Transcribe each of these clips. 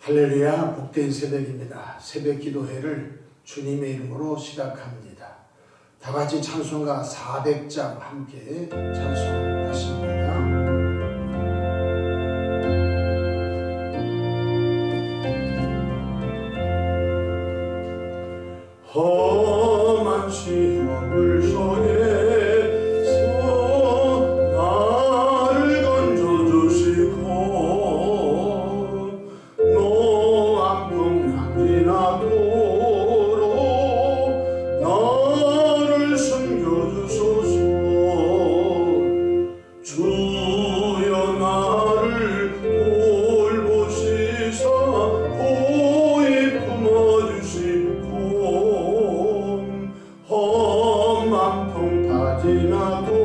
할렐루야, 복된 새벽입니다. 새벽 기도회를 주님의 이름으로 시작합니다. 다 같이 찬송가 400장 함께 찬송하십니다. 험한 시험을 속에서 나를 건져주시고 노암동 향지나도록 나를 숨겨주소서. 주여 나를 돌보시사 고이 품어주시고 험한 풍파지 나도록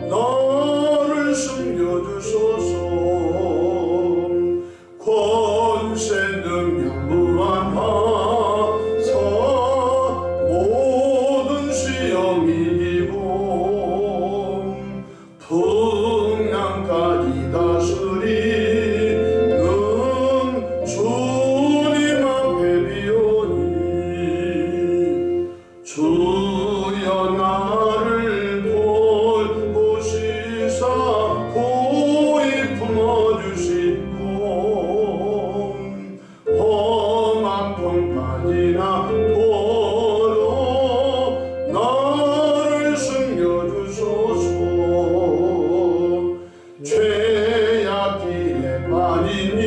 나를 숨겨주소서. 권세 능력 무한하사 모든 시험 이기고 풍랑까지 다스리는 주님 앞에 비오니 주여 나를 돌보시사 고이 품어주시고 험한 풍파지 나도록 나를 숨겨주소서. 죄악길에 빠지니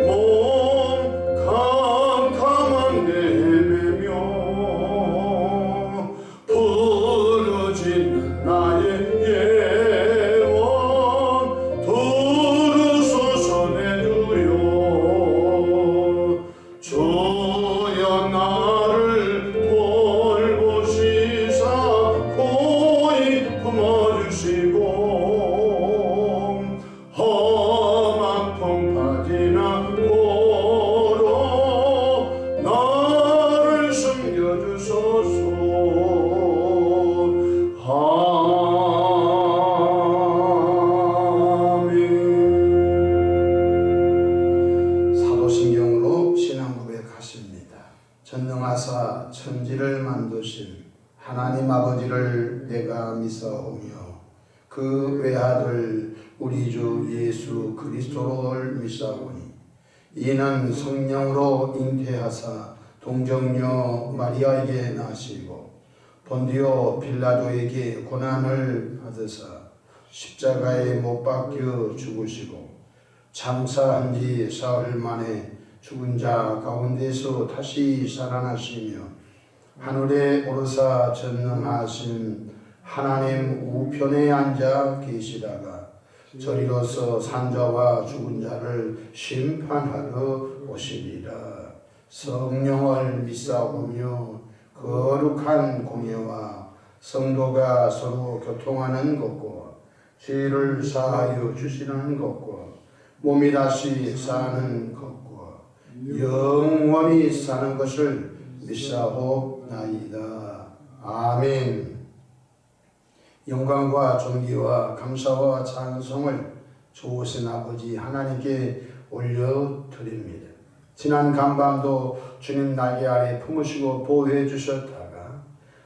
몸 캄캄한데 헤매며 부르짖는 나의 예원 들으소서 내 주여. 주여 나를 돌보시사 고이 품어주시고 험한 풍파지 나도록 나를 숨겨주소서. 아멘. 사도신경으로 신앙 고백하십니다. 전능하사 천지를 만드신 하나님 아버지를 내가 믿사오며 그 외아들 우리 주 예수 그리스도를 믿사오니 이는 성령으로 잉태하사 동정녀 마리아에게 나시고 본디오 빌라도에게 고난을 받으사 십자가에 못 박혀 죽으시고 장사한 지 사흘 만에 죽은 자 가운데서 다시 살아나시며 하늘에 오르사 전능하신 하나님 우편에 앉아 계시다가 저리로서 산자와 죽은 자를 심판하러 오시리라. 성령을 믿사오며 거룩한 공예와 성도가 서로 교통하는 것과 죄를 사하여 주시는 것과 몸이 다시 사는 것과 영원히 사는 것을 믿사옵나이다. 아멘. 영광과 존귀와 감사와 찬송을 좋으신 아버지 하나님께 올려드립니다. 지난 간밤도 주님 날개 아래 품으시고 보호해 주셨다가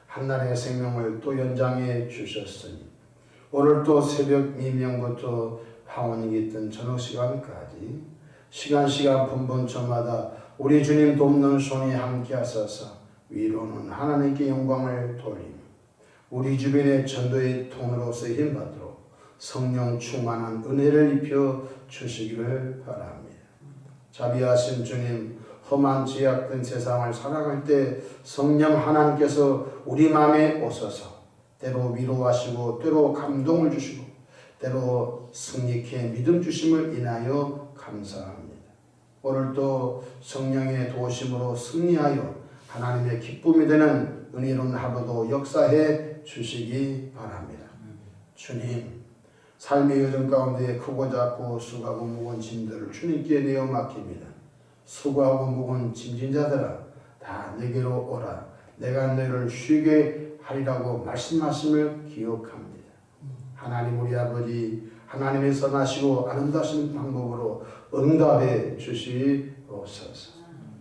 한날의 생명을 또 연장해 주셨으니 오늘 또 새벽 미명부터 황혼이 깃든 저녁 시간까지 시간 분분 저마다 우리 주님 돕는 손이 함께 하셔서 위로는 하나님께 영광을 돌리며 우리 주변의 전도의 통로로서 힘받도록 성령 충만한 은혜를 입혀 주시기를 바랍니다. 자비하신 주님, 험한 죄악된 세상을 살아갈 때 성령 하나님께서 우리 마음에 오셔서 때로 위로하시고 때로 감동을 주시고 때로 승리케 믿음 주심을 인하여 감사합니다. 오늘도 성령의 도우심으로 승리하여 하나님의 기쁨이 되는 은혜로운 하루도 역사해 주시기 바랍니다. 주님, 삶의 여정 가운데 크고 작고 수고하고 무거운 짐들을 주님께 내어 맡깁니다. 수고하고 무거운 짐진 자들아 다 내게로 오라. 내가 너희를 쉬게 하리라고 말씀하심을 기억합니다. 하나님 우리 아버지 하나님의 선하시고 아름다우신 방법으로 응답해 주시옵소서.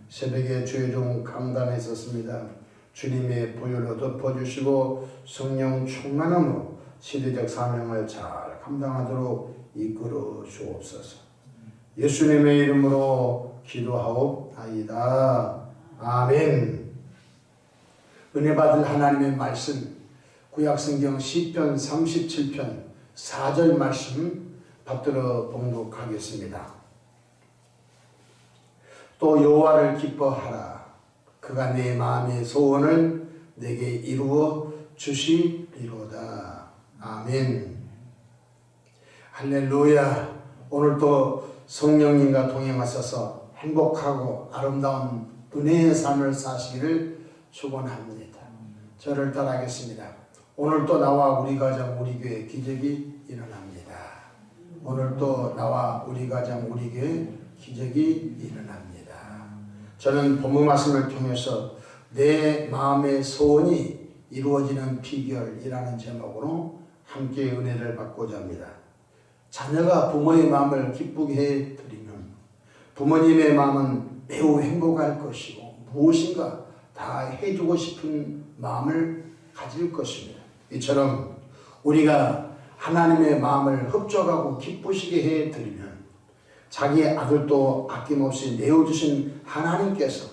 새벽에 주의 종 강단에 있었습니다. 주님의 보혈로 덮어주시고 성령 충만함으로 시대적 사명을 잘 감당하도록 이끌어 주옵소서. 예수님의 이름으로 기도하옵나이다. 아멘. 은혜 받을 하나님의 말씀, 구약성경 시편 37편 4절 말씀 받들어 봉독하겠습니다. 또 여호와를 기뻐하라. 그가 내 마음의 소원을 내게 이루어 주시리로다. 아멘. 할렐루야. 오늘도 성령님과 동행하셔서 행복하고 아름다운 은혜의 삶을 사시기를 축원합니다. 저를 따라하겠습니다. 오늘도 나와 우리 가정 우리 교회 기적이 일어납니다. 오늘도 나와 우리 가정 우리 교회 기적이 일어납니다. 저는 본문 말씀을 통해서 내 마음의 소원이 이루어지는 비결이라는 제목으로 함께 은혜를 받고자 합니다. 자녀가 부모의 마음을 기쁘게 해드리면 부모님의 마음은 매우 행복할 것이고 무엇인가 다 해주고 싶은 마음을 가질 것입니다. 이처럼 우리가 하나님의 마음을 흡족하고 기쁘시게 해드리면 자기의 아들도 아낌없이 내어주신 하나님께서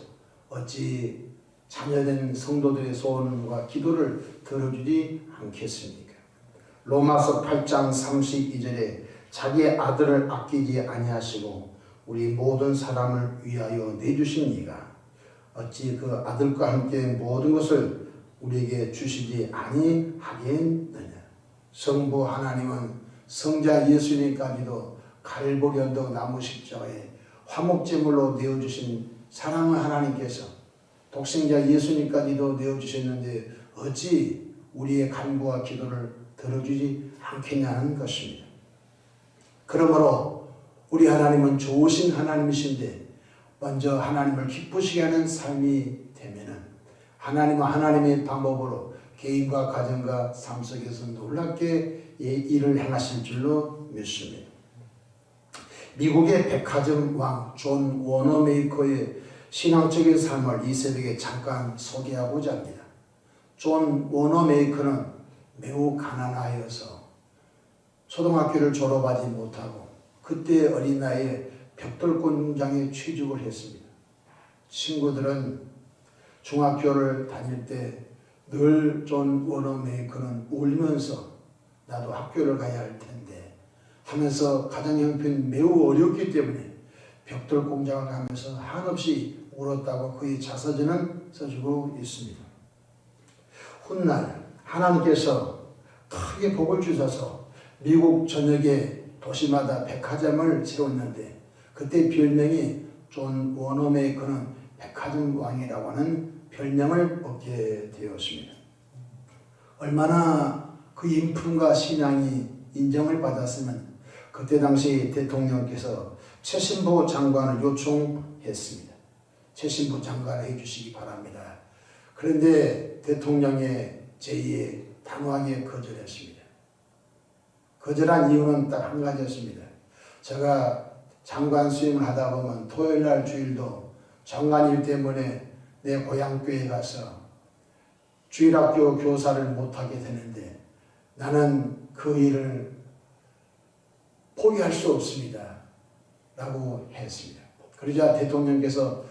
어찌 자녀된 성도들의 소원과 기도를 들어주지 않겠습니까? 로마서 8장 32절에 자기의 아들을 아끼지 아니하시고 우리 모든 사람을 위하여 내주신 이가 어찌 그 아들과 함께 모든 것을 우리에게 주시지 아니하겠느냐. 성부 하나님은 성자 예수님까지도 갈보리 언덕 나무 십자가에 화목제물로 내어주신 사랑의 하나님께서 독생자 예수님까지도 내어주셨는데 어찌 우리의 간구와 기도를 들어주지 않겠냐는 것입니다. 그러므로 우리 하나님은 좋으신 하나님이신데 먼저 하나님을 기쁘시게 하는 삶이 되면은 하나님은 하나님의 방법으로 개인과 가정과 삶 속에서 놀랍게 일을 행하실 줄로 믿습니다. 미국의 백화점 왕 존 워너메이커의 신앙적인 삶을 이 새벽에 잠깐 소개하고자 합니다. 존 워너메이커는 매우 가난하여서 초등학교를 졸업하지 못하고 그때 어린 나이에 벽돌 공장에 취직을 했습니다. 친구들은 중학교를 다닐 때 늘 존 워너메이커는 울면서 나도 학교를 가야 할 텐데 하면서 가정 형편이 매우 어렵기 때문에 벽돌 공장을 가면서 한없이 울었다고 그의 자서전은 써주고 있습니다. 훗날 하나님께서 크게 복을 주셔서 미국 전역의 도시마다 백화점을 세웠는데 그때 별명이 존 워너메이커는 백화점 왕이라고 하는 별명을 얻게 되었습니다. 얼마나 그 인품과 신앙이 인정을 받았으면 그때 당시 대통령께서 최신부 장관을 요청했습니다. 최신부 장관을 해주시기 바랍니다. 그런데 대통령의 제의에 단호하게 거절했습니다. 거절한 이유는 딱 한 가지였습니다. 제가 장관 수임을 하다 보면 토요일날 주일도 장관일 때문에 내 고향교회에 가서 주일학교 교사를 못하게 되는데 나는 그 일을 포기할 수 없습니다. 라고 했습니다. 그러자 대통령께서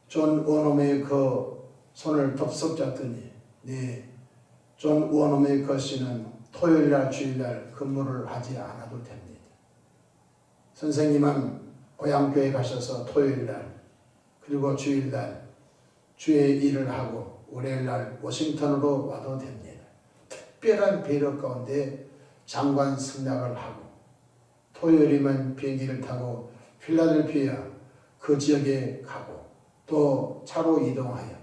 존 워너메이커 손을 덥석 잡더니 네, 존 워너메이커 씨는 토요일날 주일날 근무를 하지 않아도 됩니다. 선생님은 고향교회 가셔서 토요일날 그리고 주일날 주의 일을 하고 월요일날 워싱턴으로 와도 됩니다. 특별한 배려 가운데 장관 승낙을 하고 토요일이면 비행기를 타고 필라델피아 그 지역에 가고 또 차로 이동하여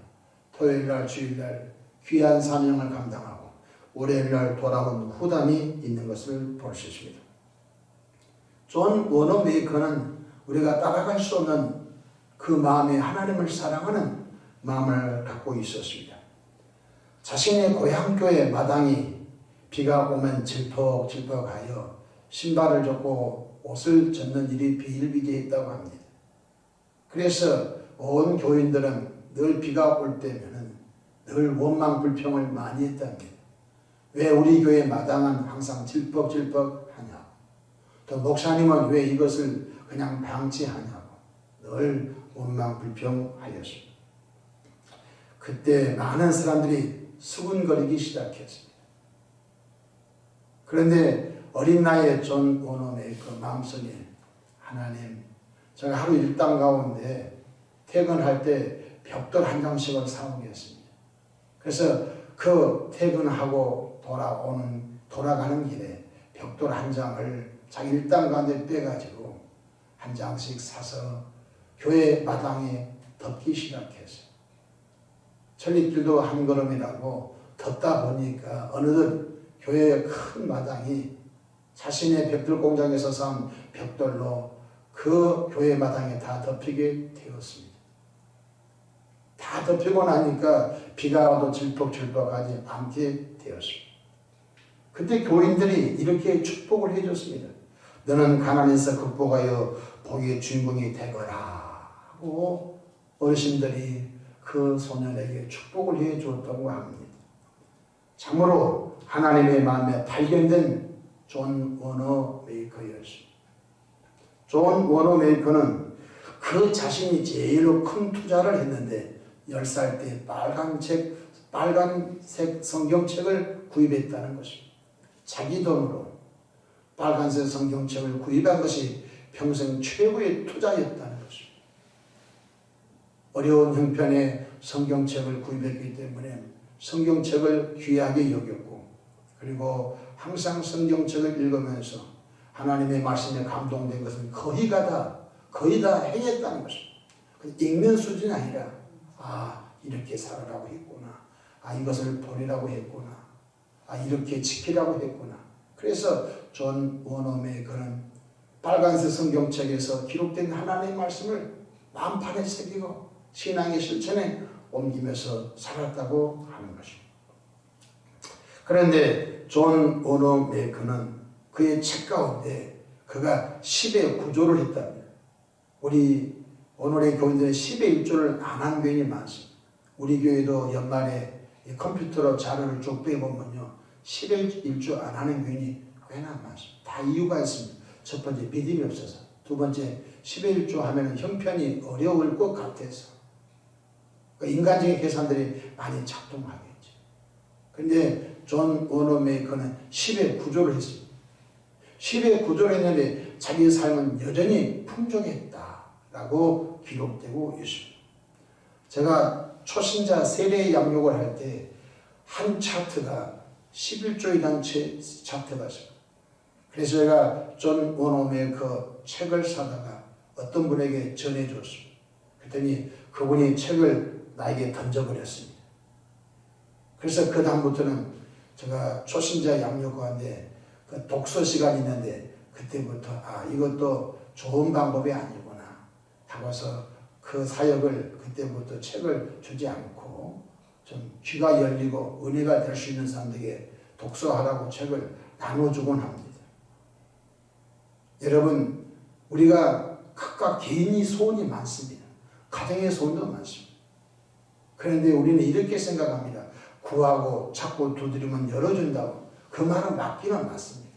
토요일날 주일날 귀한 사명을 감당하고 월요일날 돌아온 후담이 있는 것을 볼 수 있습니다. 존 워너메이커는 우리가 따라갈 수 없는 그 마음에 하나님을 사랑하는 마음을 갖고 있었습니다. 자신의 고향교회 마당이 비가 오면 질퍽질퍽하여 신발을 줬고 옷을 젖는 일이 비일비재했다고 합니다. 그래서 온 교인들은 늘 비가 올 때면은 늘 원망 불평을 많이 했답니다. 왜 우리 교회 마당은 항상 질퍽질퍽 하냐? 또 목사님은 왜 이것을 그냥 방치하냐고 늘 원망 불평하였습니다. 그때 많은 사람들이 수군거리기 시작했습니다. 그런데 어린 나이에 존 원홈의 그 마음속에 하나님, 제가 하루 일당 가운데 퇴근할 때 벽돌 한 장씩을 사오겠습니다. 그래서 그 퇴근하고 돌아가는 길에 벽돌 한 장을 자기 일당 가운데 빼가지고 한 장씩 사서 교회 마당에 덮기 시작했어요. 천리길도 한 걸음이라고 덮다 보니까 어느덧 교회의 큰 마당이 자신의 벽돌 공장에서 산 벽돌로 그 교회 마당에 다 덮이게 되었습니다. 다 덮이고 나니까 비가 와도 질퍽질퍽하지 않게 되었습니다. 그때 교인들이 이렇게 축복을 해줬습니다. 너는 가난에서 극복하여 복의 주인공이 되거라 하고 어르신들이 그 소년에게 축복을 해줬다고 합니다. 참으로 하나님의 마음에 발견된 존 워너 메이커였습니다. 존 워너 메이커는 그 자신이 제일로 큰 투자를 했는데 10살 때 빨간색 성경책을 구입했다는 것입니다. 자기 돈으로 빨간색 성경책을 구입한 것이 평생 최고의 투자였다는 것입니다. 어려운 형편의 성경책을 구입했기 때문에 성경책을 귀하게 여겼고, 그리고 항상 성경책을 읽으면서 하나님의 말씀에 감동된 것은 거의 다 행했다는 것입니다. 읽는 수준이 아니라 이렇게 살아라고 했구나, 이것을 보리라고 했구나, 이렇게 지키라고 했구나. 그래서 존 원홈의 그는 빨간색 성경책에서 기록된 하나님의 말씀을 마음판에 새기고 신앙의 실천에 옮기면서 살았다고 하는 것입니다. 그런데 존 원홈의 그는 그의 책 가운데 그가 10의 구조를 했답니다. 우리 오늘의 교인들은 10의 1조를 안 한 교인이 많습니다. 우리 교회도 연말에 컴퓨터로 자료를 쭉 빼보면요, 10의 1조 안 하는 교인이 꽤나 많습니다. 다 이유가 있습니다. 첫 번째, 믿음이 없어서. 두 번째, 10의 1조 하면 형편이 어려울 것 같아서. 인간적인 계산들이 많이 작동하겠죠. 그런데 존 워너 메이커는 10의 구조를 했습니다. 10의 구조를 했는데 자기의 삶은 여전히 풍족했다라고 기록되고 있습니다. 제가 초신자 세례 양육을 할 때 한 차트가 11조이라는 차트가 있습니다. 그래서 제가 존 워너 메이커 책을 사다가 어떤 분에게 전해줬습니다. 그랬더니 그분이 책을 나에게 던져버렸습니다. 그래서 그 다음부터는 제가 초신자 양육하는데 그 독서 시간이 있는데 그때부터 이것도 좋은 방법이 아니구나 하고서 그 사역을 그때부터 책을 주지 않고 좀 귀가 열리고 은혜가 될 수 있는 사람들에게 독서하라고 책을 나눠주곤 합니다. 여러분, 우리가 각각 개인이 소원이 많습니다. 가정의 소원도 많습니다. 그런데 우리는 이렇게 생각합니다. 구하고 찾고 두드리면 열어준다고. 그 말은 맞기는 맞습니다.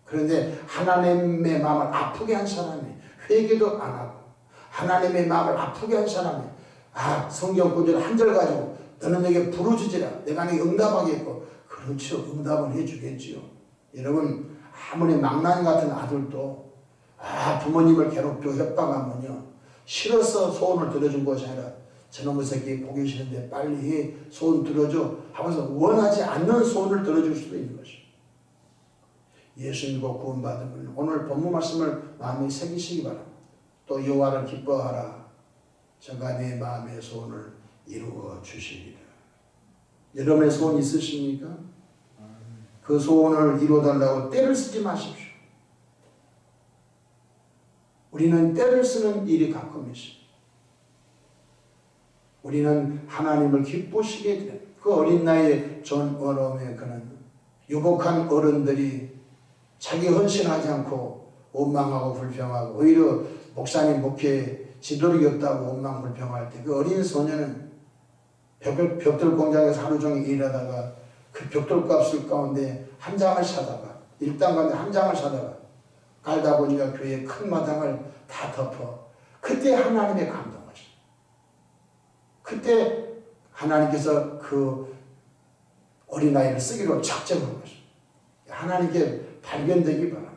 그런데 하나님의 마음을 아프게 한 사람이 회개도 안 하고 하나님의 마음을 아프게 한 사람이 성경 구절 한 절 가지고 너는 내게 부르주지라 내가 내게 응답하겠고, 그렇죠, 응답은 해주겠지요. 여러분, 아무리 망나니 같은 아들도 부모님을 괴롭히고 협박하면요, 싫어서 소원을 들어준 것이 아니라 저놈의 새끼 보기 싫은데 빨리 소원 들어줘 하면서 원하지 않는 소원을 들어줄 수도 있는 것이죠. 예수 믿고 구원받으면 오늘 본문 말씀을 마음에 새기시기 바랍니다. 또 여호와를 기뻐하라. 저가 내 마음의 소원을 이루어 주시리라. 여러분의 소원 있으십니까? 그 소원을 이루어달라고 때를 쓰지 마십시오. 우리는 때를 쓰는 일이 가끔 있습니다. 우리는 하나님을 기쁘시게 되는, 그 어린 나이에 존 워너 메이커는 유복한 어른들이 자기 헌신하지 않고 원망하고 불평하고 오히려 목사님 목회 지도력이 없다고 원망 불평할 때 그 어린 소년은 벽돌 공장에서 하루 종일 일하다가 그 벽돌 값을 가운데 한 장을 사다가 일당 가운데 한 장을 사다가 깔다 보니까 교회의 큰 마당을 다 덮어. 그때 하나님의 감동하셨어요. 그때 하나님께서 그 어린아이를 쓰기로 작정한 것이죠. 하나님께 발견되기 바랍니다.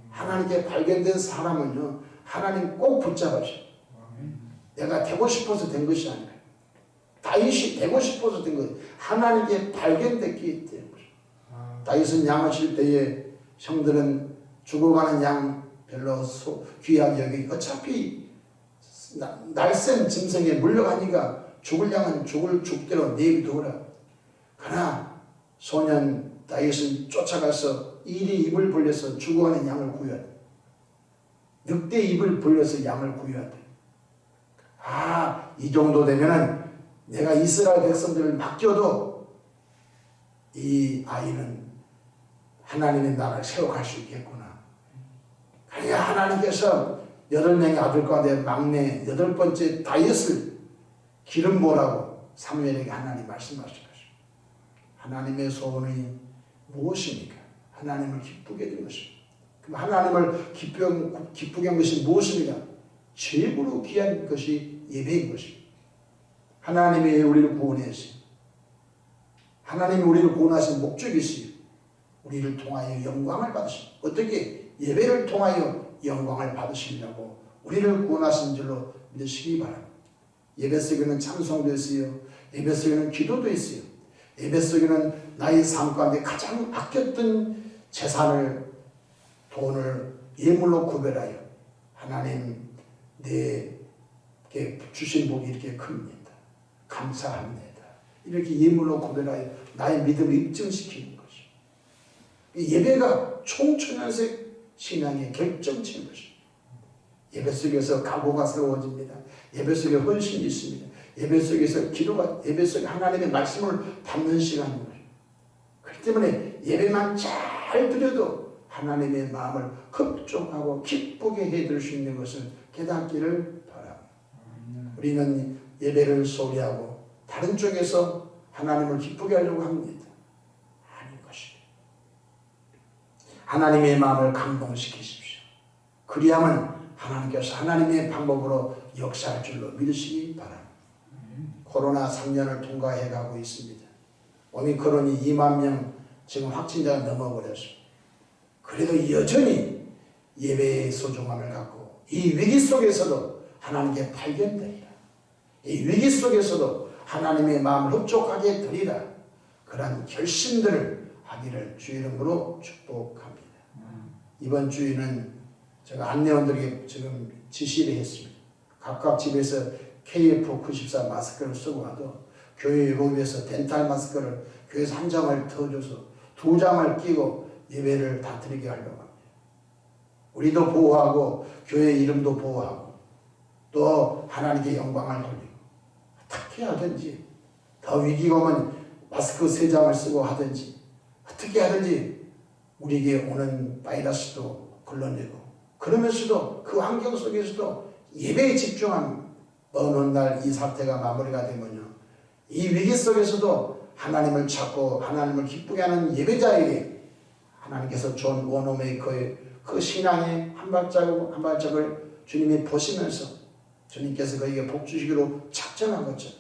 하나님께 발견된 사람은요, 하나님 꼭 붙잡으셔. 내가 되고 싶어서 된 것이 아니라 다윗이 되고 싶어서 된 것이 하나님께 발견됐기 때문에. 다윗은 양을 칠 때에 형들은 죽어가는 양 별로 귀하게 여기 어차피 날쌘 짐승에 물려가니까 죽을 양은 죽대로 내비두라. 그러나 소년 다윗은 쫓아가서 이리 입을 벌려서 죽어가는 양을 구해야 돼. 늑대 입을 벌려서 양을 구해야 돼. 이 정도 되면은 내가 이스라엘 백성들을 맡겨도 이 아이는 하나님의 나라를 세워갈 수 있겠구나. 그러니까 하나님께서 8명의 아들 가운데 막내 8번째 다윗을 기름 부으라고 사무엘에게 하나님 말씀하신 것입니다. 하나님의 소원이 무엇입니까? 하나님을 기쁘게 된 것입니다. 그럼 하나님을 기쁘게 한 것이 무엇입니까? 최고로 귀한 것이 예배인 것입니다. 하나님이 우리를 구원했어요. 하나님이 우리를 구원하신 목적이 있어요. 우리를 통하여 영광을 받으십니다. 어떻게? 예배를 통하여 영광을 받으시려고 우리를 구원하신 줄로 믿으시기 바랍니다. 예배 속에는 찬송도 있어요. 예배 속에는 기도도 있어요. 예배 속에는 나의 삶 가운데 가장 아꼈던 재산을, 돈을 예물로 구별하여 하나님 내게 주신 복이 이렇게 큽니다. 감사합니다. 이렇게 예물로 구별하여 나의 믿음을 입증시키는 것이. 예배가 총천연색 신앙의 결정체인 것입니다. 예배 속에서 각오가 세워집니다. 예배 속에 헌신이 있습니다. 예배 속에서 기도가, 예배 속에 하나님의 말씀을 받는 시간인 것입니다. 그렇기 때문에 예배만 잘 드려도 하나님의 마음을 흡족하고 기쁘게 해드릴 수 있는 것을 깨닫기를 바랍니다. 우리는 예배를 소리하고 다른 쪽에서 하나님을 기쁘게 하려고 합니다. 아닌 것입니다. 하나님의 마음을 감동시키십시오. 그리하면 하나님께서 하나님의 방법으로 역사할 줄로 믿으시기 바랍니다. 코로나 3년을 통과해 가고 있습니다. 오미크론이 2만 명 지금 확진자가 넘어버렸습니다. 그래도 여전히 예배의 소중함을 갖고 이 위기 속에서도 하나님께 발견되리라. 이 위기 속에서도 하나님의 마음을 흡족하게 드리라. 그러한 결심들을 하기를 주의 이름으로 축복합니다. 이번 주에는 제가 안내원들에게 지금 지시를 했습니다. 각각 집에서 KF94 마스크를 쓰고 와도 교회 로비에서 덴탈 마스크를 교회에서 한 장을 더 줘서 2장을 끼고 예배를 다 드리게 하려고 합니다. 우리도 보호하고 교회 이름도 보호하고 또 하나님께 영광을 돌리고 어떻게 하든지 더 위기가 오면 마스크 3장을 쓰고 하든지 어떻게 하든지 우리에게 오는 바이러스도 걸러내고 그러면서도 그 환경 속에서도 예배에 집중한 어느 날 이 사태가 마무리가 되면요. 이 위기 속에서도 하나님을 찾고 하나님을 기쁘게 하는 예배자에게 하나님께서 존 워너메이커의 그 신앙의 한 발짝을 주님이 보시면서 주님께서 그에게 복 주시기로 작정한 것처럼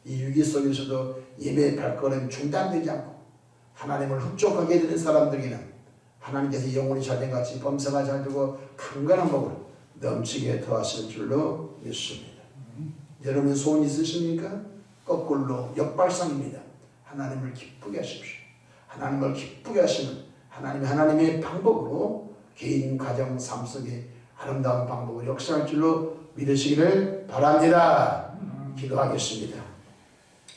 이 위기 속에서도 예배의 발걸음이 중단되지 않고 하나님을 흡족하게 되는 사람들에게는 하나님께서 영원히 자전같이 범사가 잘 되고 강건한 복을 넘치게 더하실 줄로 믿습니다. 여러분 소원 있으십니까? 거꾸로 역발상입니다. 하나님을 기쁘게 하십시오. 하나님을 기쁘게 하시면 하나님의 방법으로 개인 가정 삶 속에 아름다운 방법을 역사할 줄로 믿으시기를 바랍니다. 기도하겠습니다.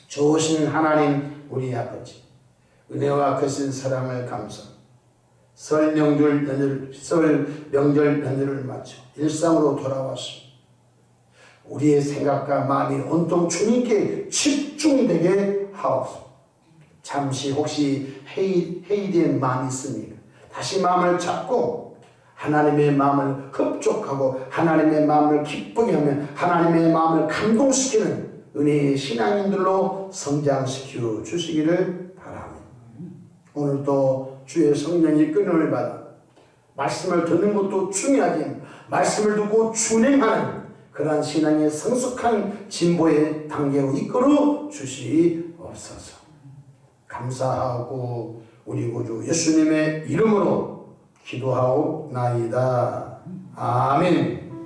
좋으신 하나님 우리 아버지, 은혜와 크신 사랑을 감사. 설 명절 연휴를 마쳐 일상으로 돌아왔습니다. 우리의 생각과 마음이 온통 주님께 집중되게 하옵소서. 잠시 혹시 해이된 마음이 있습니까? 다시 마음을 잡고 하나님의 마음을 흡족하고 하나님의 마음을 기쁘게 하며 하나님의 마음을 감동시키는 은혜의 신앙인들로 성장시켜 주시기를 바랍니다. 오늘도 주의 성령의 끈을 받아 말씀을 듣는 것도 중요하지만 말씀을 듣고 준행하는 그러한 신앙의 성숙한 진보의 단계로 이끌어 주시옵소서. 감사하고 우리 구주 예수님의 이름으로 기도하옵나이다. 아멘.